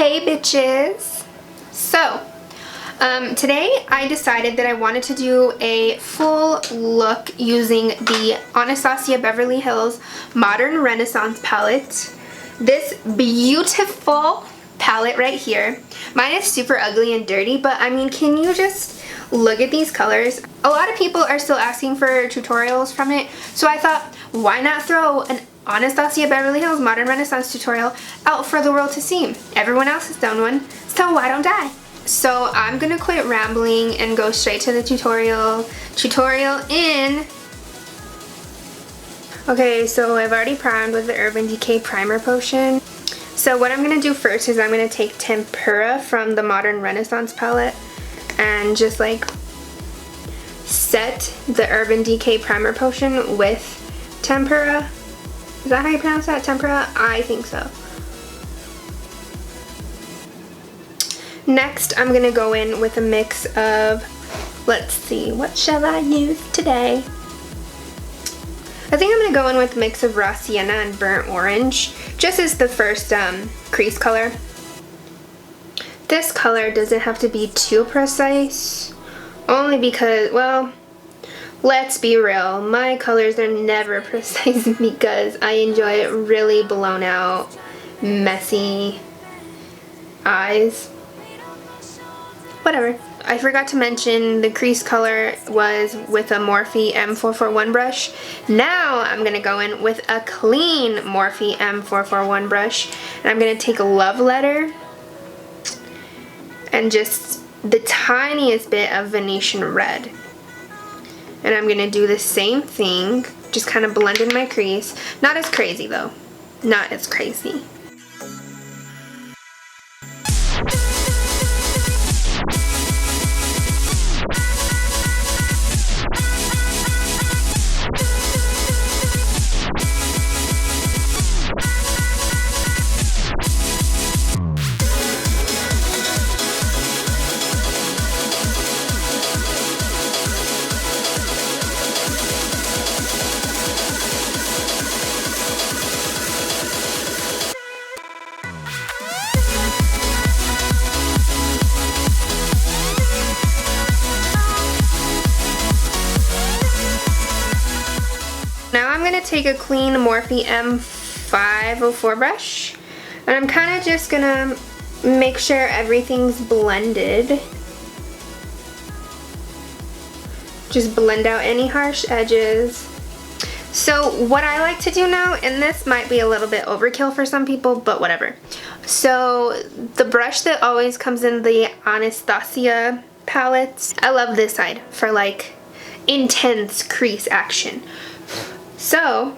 Hey bitches! So, today I decided that I wanted to do a full look using the Anastasia Beverly Hills Modern Renaissance palette. This beautiful palette right here. Mine is super ugly and dirty, but I mean, can you just look at these colors? A lot of people are still asking for tutorials from it, so I thought, why not throw an Anastasia Beverly Hills Modern Renaissance tutorial out for the world to see? Everyone else has done one, so why don't I? So I'm gonna quit rambling and go straight to the tutorial. Tutorial in. Okay, so I've already primed with the Urban Decay primer potion. So what I'm gonna do first is I'm gonna take Tempera from the Modern Renaissance palette and just like set the Urban Decay primer potion with Tempera. Is that how you pronounce that? Tempera? I think so. Next, I'm gonna go in with a mix of, let's see, what shall I use today? I think I'm gonna go in with a mix of Raw Sienna and Burnt Orange, just as the first crease color. This color doesn't have to be too precise, only because, well, let's be real, my colors are never precise because I enjoy it really blown out, messy eyes. Whatever. I forgot to mention the crease color was with a Morphe M441 brush. Now I'm going to go in with a clean Morphe M441 brush. And I'm going to take a Love Letter and just the tiniest bit of Venetian Red. And I'm going to do the same thing, just kind of blend in my crease. Not as crazy though. Not as crazy. Now I'm going to take a clean Morphe M504 brush, and I'm kind of just going to make sure everything's blended. Just blend out any harsh edges. So what I like to do now, and this might be a little bit overkill for some people, but whatever. So the brush that always comes in the Anastasia palettes, I love this side for like intense crease action. So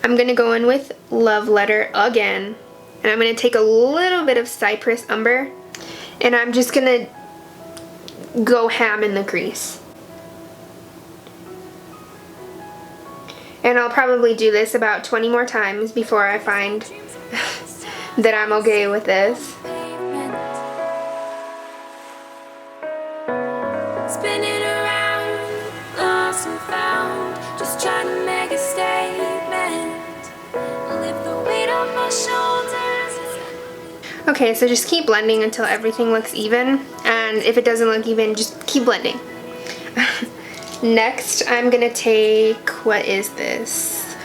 I'm going to go in with Love Letter again, and I'm going to take a little bit of Cypress Umber, and I'm just going to go ham in the crease. And I'll probably do this about 20 more times before I find that I'm okay with this. Spinning around, lost and found, just trying to make a statement, lift the weight on my shoulders. Okay, so just keep blending until everything looks even, and if it doesn't look even, just keep blending. Next, I'm gonna take, what is this?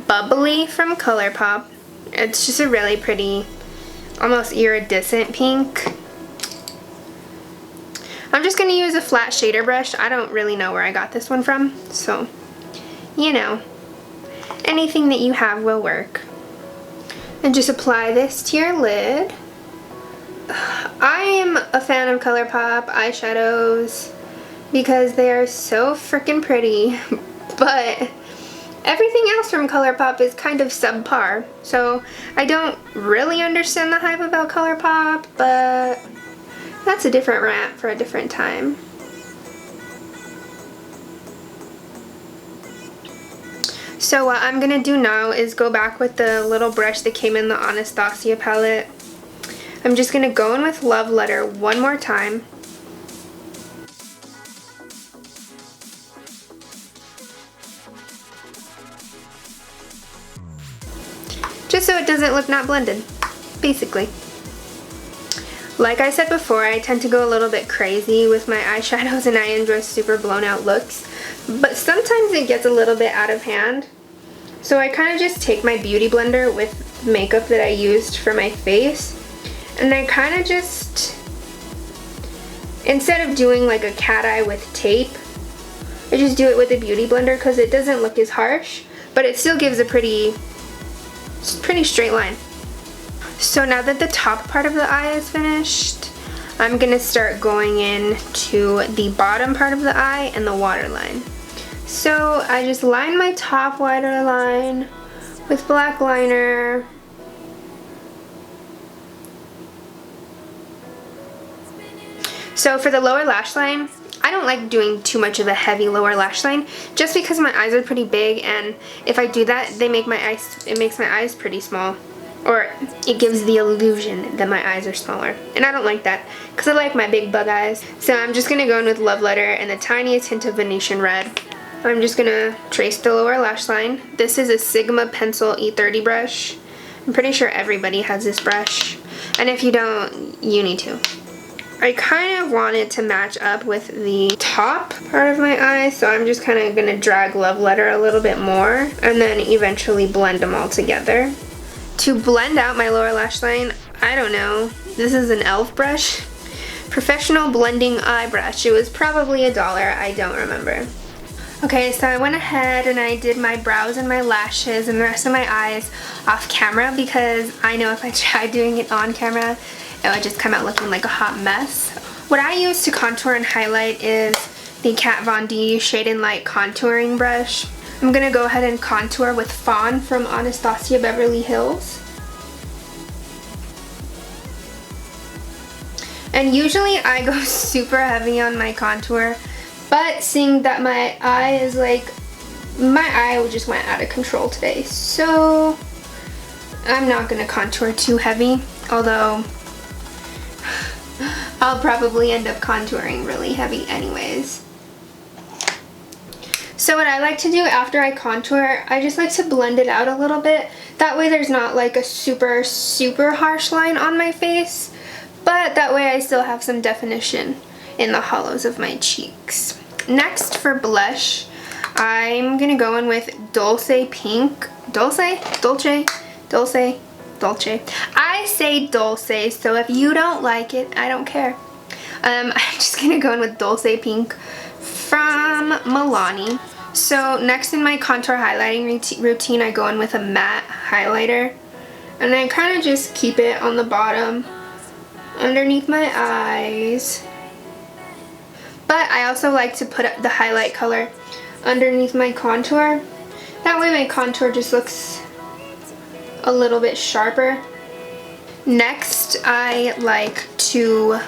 Bubbly from Colourpop. It's just a really pretty, almost iridescent pink. I'm just gonna use a flat shader brush. I don't really know where I got this one from, so, you know, anything that you have will work. And just apply this to your lid. I am a fan of Colourpop eyeshadows because they are so freaking pretty, but everything else from Colourpop is kind of subpar, so I don't really understand the hype about Colourpop, but that's a different rant for a different time. So what I'm gonna do now is go back with the little brush that came in the Anastasia palette. I'm just gonna go in with Love Letter one more time. Just so it doesn't look not blended, basically. Like I said before, I tend to go a little bit crazy with my eyeshadows and I enjoy super blown out looks, but sometimes it gets a little bit out of hand. So I kind of just take my beauty blender with makeup that I used for my face, and I kind of just, instead of doing like a cat eye with tape, I just do it with a beauty blender because it doesn't look as harsh, but it still gives a pretty straight line. So now that the top part of the eye is finished, I'm gonna start going in to the bottom part of the eye and the waterline. So I just line my top waterline with black liner. So for the lower lash line, I don't like doing too much of a heavy lower lash line just because my eyes are pretty big, and if I do that, it makes my eyes pretty small. Or it gives the illusion that my eyes are smaller. And I don't like that because I like my big bug eyes. So I'm just going to go in with Love Letter and the tiniest hint of Venetian Red. I'm just going to trace the lower lash line. This is a Sigma Pencil E30 brush. I'm pretty sure everybody has this brush. And if you don't, you need to. I kind of want it to match up with the top part of my eye, so I'm just kind of going to drag Love Letter a little bit more and then eventually blend them all together. To blend out my lower lash line, I don't know, this is an e.l.f. brush. Professional Blending Eye Brush. It was probably $1, I don't remember. Okay, so I went ahead and I did my brows and my lashes and the rest of my eyes off camera because I know if I tried doing it on camera, it would just come out looking like a hot mess. What I use to contour and highlight is the Kat Von D Shade and Light contouring brush. I'm gonna go ahead and contour with Fawn from Anastasia Beverly Hills. And usually I go super heavy on my contour, but seeing that my eye is like, my eye just went out of control today, so I'm not gonna contour too heavy, although I'll probably end up contouring really heavy anyways. So what I like to do after I contour, I just like to blend it out a little bit. That way there's not like a super harsh line on my face, but that way I still have some definition in the hollows of my cheeks. Next for blush, I'm gonna go in with Dolce Pink. Dolce? I say Dolce, so if you don't like it, I don't care. I'm just gonna go in with Dolce Pink from Milani. So next in my contour highlighting routine, I go in with a matte highlighter, and I kind of just keep it on the bottom underneath my eyes. But I also like to put the highlight color underneath my contour. That way my contour just looks a little bit sharper. Next, I like to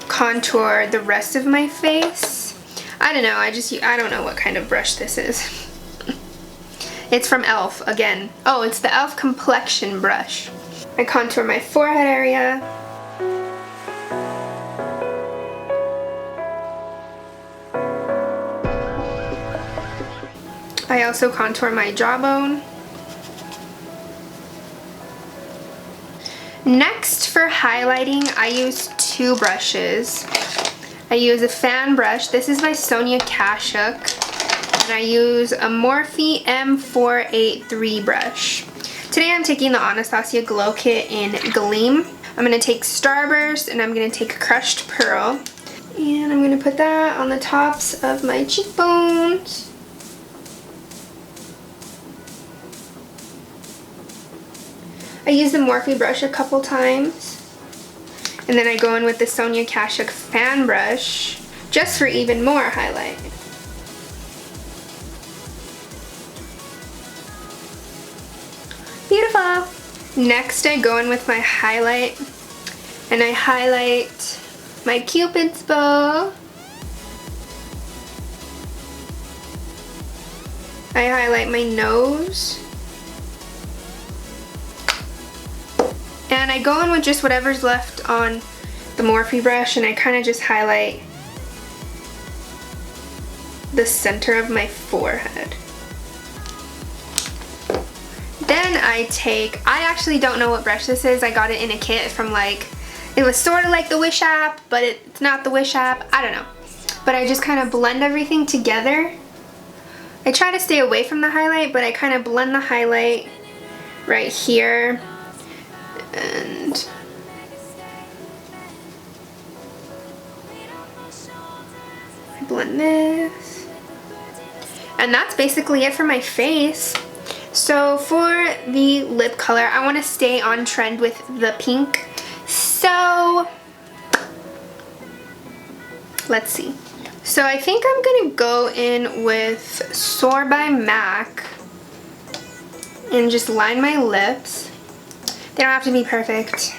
contour the rest of my face. I don't know, I don't know what kind of brush this is. It's from e.l.f. again. Oh, it's the e.l.f. complexion brush. I contour my forehead area. I also contour my jawbone. Next for highlighting, I use two brushes. I use a fan brush. This is by Sonia Kashuk. And I use a Morphe M483 brush. Today I'm taking the Anastasia Glowkit in Gleam. I'm going to take Starburst and I'm going to take Crushed Pearl. And I'm going to put that on the tops of my cheekbones. I use the Morphe brush a couple times. And then I go in with the Sonia Kashuk fan brush just for even more highlight. Beautiful! Next I go in with my highlight and I highlight my Cupid's bow. I highlight my nose. And I go in with just whatever's left on the Morphe brush and I kind of just highlight the center of my forehead. Then I actually don't know what brush this is. I got it in a kit from like It was sort of like the Wish app, but it's not the Wish app. I don't know. But I just kind of blend everything together. I try to stay away from the highlight, but I kind of blend the highlight right here. And I blend this. And that's basically it for my face. So for the lip color, I want to stay on trend with the pink. So let's see. So I think I'm gonna go in with Soar by MAC and just line my lips. They don't have to be perfect.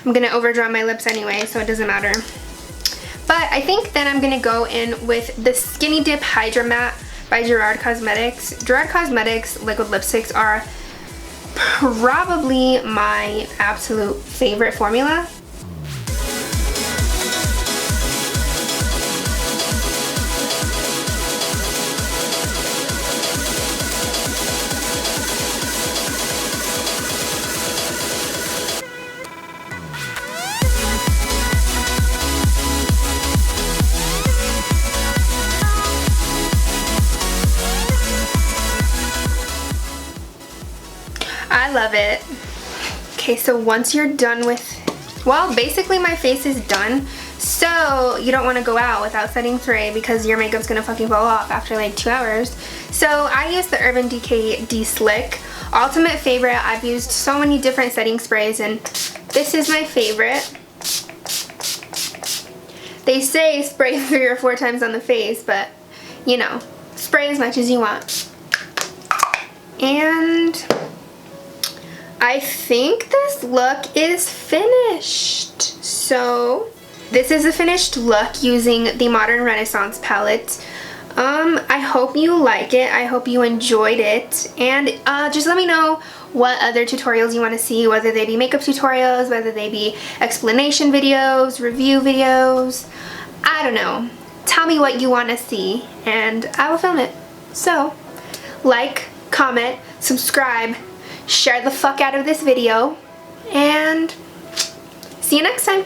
I'm gonna overdraw my lips anyway, so it doesn't matter. But I think then I'm gonna go in with the Skinny Dip Hydra Matte by Gerard Cosmetics. Gerard Cosmetics liquid lipsticks are probably my absolute favorite formula. I love it. Okay, so once you're done with, well, basically my face is done. So you don't want to go out without setting spray because your makeup's gonna fucking fall off after like 2 hours. So I use the Urban Decay De-Slick. Ultimate favorite. I've used so many different setting sprays and this is my favorite. They say spray 3 or 4 times on the face, but you know, spray as much as you want. And I think this look is finished. So this is a finished look using the Modern Renaissance palette. I hope you like it. I hope you enjoyed it. And just let me know what other tutorials you want to see, whether they be makeup tutorials, whether they be explanation videos, review videos. I don't know. Tell me what you want to see and I will film it. So like, comment, subscribe, share the fuck out of this video, and see you next time.